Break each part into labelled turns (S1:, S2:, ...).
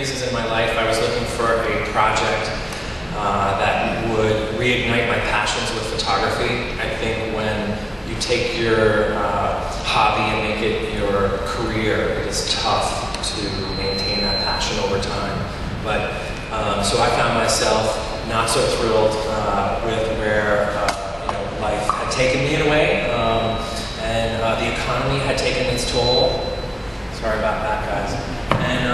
S1: phases in my life, I was looking for a project that would reignite my passions with photography. I think when you take your hobby and make it your career, it is tough to maintain that passion over time. But so I found myself not so thrilled with where life had taken me in a way, and the economy had taken its toll. Sorry about that, guys. And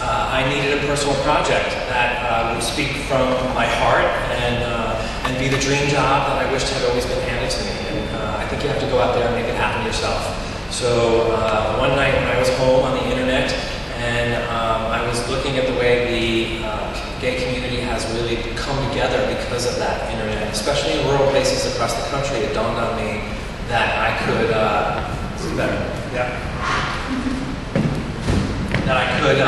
S1: I needed a personal project that would speak from my heart and be the dream job that I wished had always been handed to me. And I think you have to go out there and make it happen yourself. So one night when I was home on the internet, and I was looking at the way the gay community has really come together because of that internet, especially in rural places across the country. It dawned on me that I could, that I could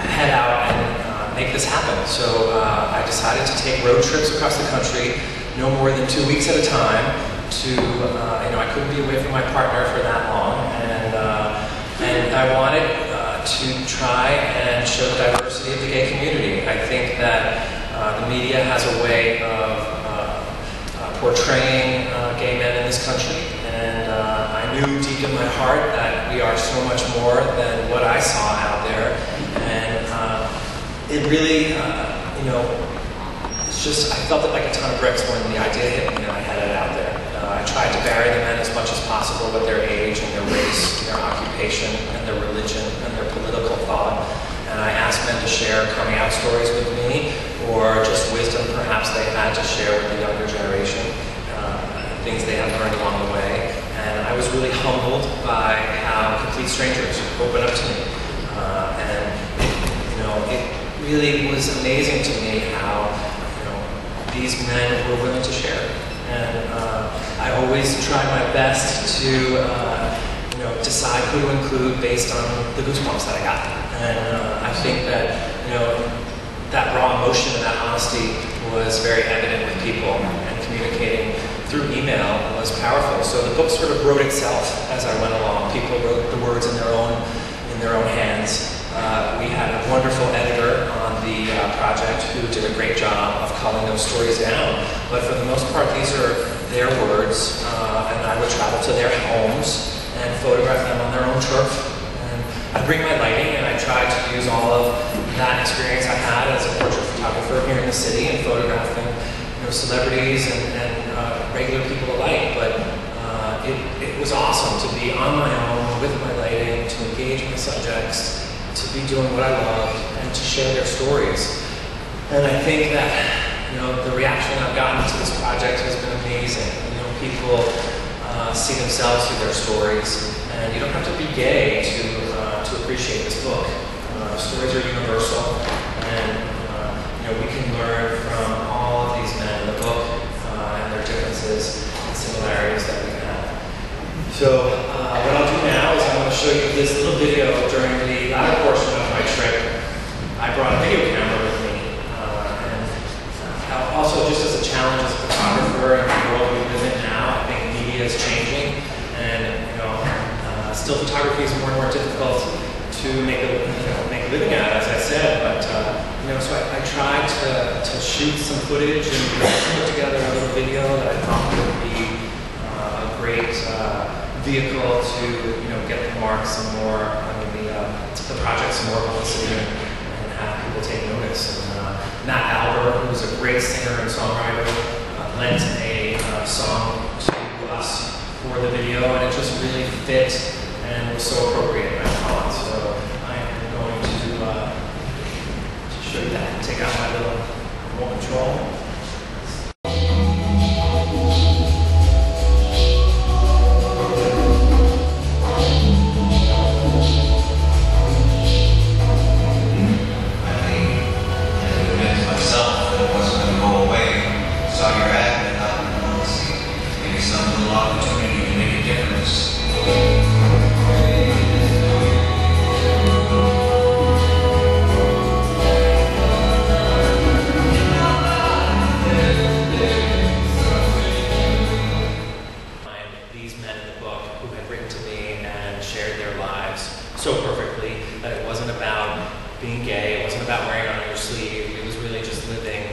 S1: head out and make this happen. So I decided to take road trips across the country, no more than 2 weeks at a time. I couldn't be away from my partner for that long, and I wanted to try and show the diversity of the gay community. I think that the media has a way of portraying gay men in this country, and I knew deep in my heart that we are so much more than what I saw out there, and it really, it's just, I felt it like a ton of bricks when the idea hit me and I had it out there. I tried to bury the men as much as possible with their age and their race, and their occupation, and their religion, and their political thought. And I asked men to share coming out stories with me, or just wisdom perhaps they had to share with the younger generation, things they had learned along the way. And I was really humbled by how complete strangers opened up to me. It really was amazing to me how these men were willing to share. And I always try my best to decide who to include based on the goosebumps that I got. And I think that that raw emotion and that honesty was very evident with people, and communicating through email was powerful. So the book sort of wrote itself as I went along. People wrote the words in their own hands. We had a wonderful editor on the project who did a great job of culling those stories down. But for the most part, these are their words, and I would travel to their homes and photograph them on their own turf. And I bring my lighting, and I try to use all of that experience I had as a portrait photographer here in the city and photographing celebrities and regular people alike. But it was awesome to be on my own with my lighting, to engage my subjects, to be doing what I loved, and to share their stories. And I think that the reaction I've gotten to this project has been amazing. People see themselves through their stories, and you don't have to be gay to appreciate this book. Stories are universal, and we can learn from all of these men in the book and their differences and similarities that we have. So what I'll do now is I'm going to show you this little video during the latter portion of my trip. I brought a video camera with me, and also just as a challenge as a photographer in the world we live in now, I think media is changing, and still photography is more and more difficult to make a living at, as I said. But so I tried to shoot some footage and put together a little video that I thought would be a great vehicle to get the mark some more, the project some more publicity and have people take notice. And Matt Albert, who's a great singer and songwriter, lent a song to us for the video, and it just really fit and was so appropriate, I thought. So I am going to show you that. Take out my little remote control. that it wasn't about being gay, it wasn't about wearing it on your sleeve, it was really just living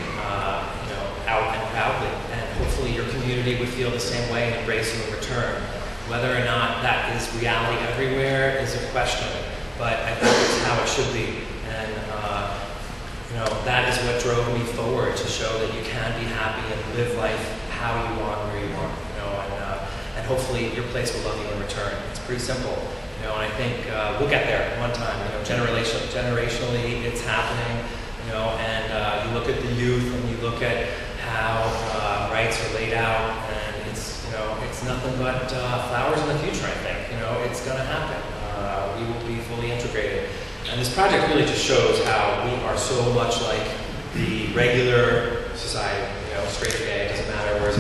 S1: out and proudly. And hopefully your community would feel the same way and embrace you in return. Whether or not that is reality everywhere is a question, but I think it's how it should be. And that is what drove me forward, to show that you can be happy and live life how you want, where you want, and hopefully your place will love you in return. It's pretty simple, and I think we'll get there one time. Generationally, it's happening, and you look at the youth and you look at how rights are laid out, and it's nothing but flowers in the future. I think it's going to happen. We will be fully integrated. And this project really just shows how we are so much like the regular society, straight or gay, it doesn't matter, where's